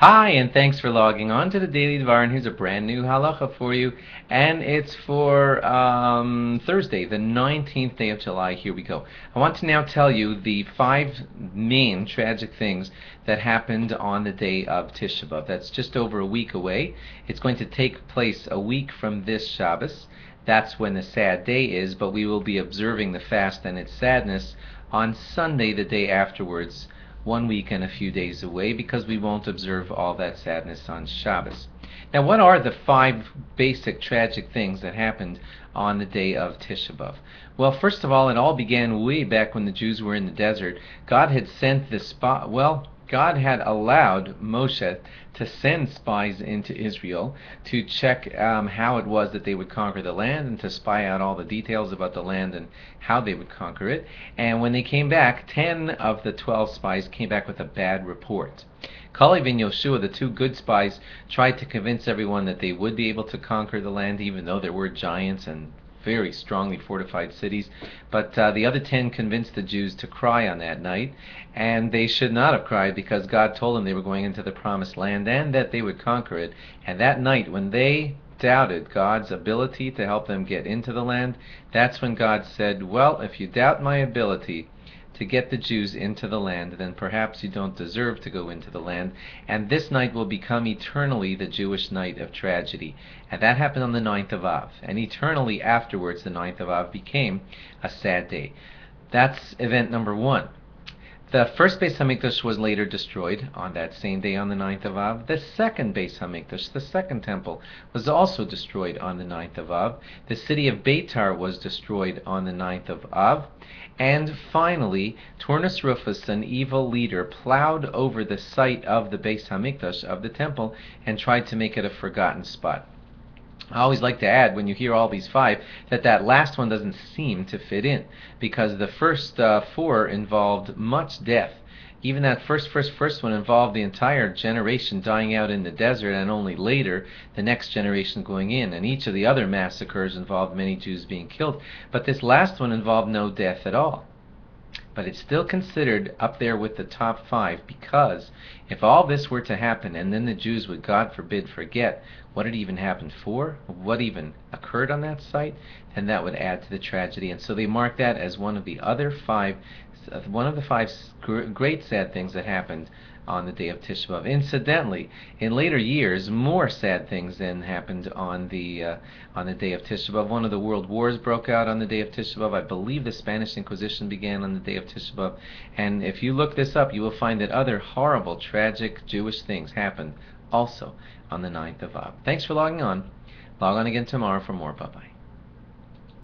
Hi, and thanks for logging on to the Daily Dvar. And here's a brand new halacha for you, and it's for Thursday, the 19th day of July. Here we go. I want to now tell you the five main tragic things that happened on the day of Tisha B'Av. That's just over a week away. It's going to take place a week from this Shabbos. That's when the sad day is, but we will be observing the fast and its sadness on Sunday, the day afterwards, 1 week and a few days away, because we won't observe all that sadness on Shabbos. Now, what are the five basic tragic things that happened on the day of Tisha B'Av? Well, first of all, it all began way back when the Jews were in the desert. God had sent God had allowed Moshe to send spies into Israel to check how it was that they would conquer the land, and to spy out all the details about the land and how they would conquer it. And when they came back, 10 of the 12 spies came back with a bad report. Kalev and Yoshua, the two good spies, tried to convince everyone that they would be able to conquer the land, even though there were giants and very strongly fortified cities. But the other 10 convinced the Jews to cry on that night, and they should not have cried, because God told them they were going into the promised land and that they would conquer it. And that night, when they doubted God's ability to help them get into the land, that's when God said, well, if you doubt my ability to get the Jews into the land, then perhaps you don't deserve to go into the land. And this night will become eternally the Jewish night of tragedy. And that happened on the 9th of Av. And eternally afterwards, the 9th of Av became a sad day. That's event number one. The first Beis Hamikdash was later destroyed on that same day, on the 9th of Av. The second Beis Hamikdash, the second temple, was also destroyed on the 9th of Av. The city of Beitar was destroyed on the 9th of Av. And finally, Turnus Rufus, an evil leader, plowed over the site of the Beis Hamikdash, of the temple, and tried to make it a forgotten spot. I always like to add, when you hear all these five, that last one doesn't seem to fit in, because the first four involved much death. Even that first one involved the entire generation dying out in the desert, and only later the next generation going in. And each of the other massacres involved many Jews being killed. But this last one involved no death at all. But it's still considered up there with the top five, because if all this were to happen and then the Jews would, God forbid, forget what had even happened for, what even occurred on that site, then that would add to the tragedy. And so they mark that as one of the five great sad things that happened on the day of Tisha B'Av. Incidentally, in later years, more sad things then happened on the day of Tisha B'Av. One of the world wars broke out on the day of Tisha B'Av. I believe the Spanish Inquisition began on the day of Tisha B'Av. And if you look this up, you will find that other horrible, tragic Jewish things happened also on the 9th of Av. Thanks for logging on. Log on again tomorrow for more. Bye-bye.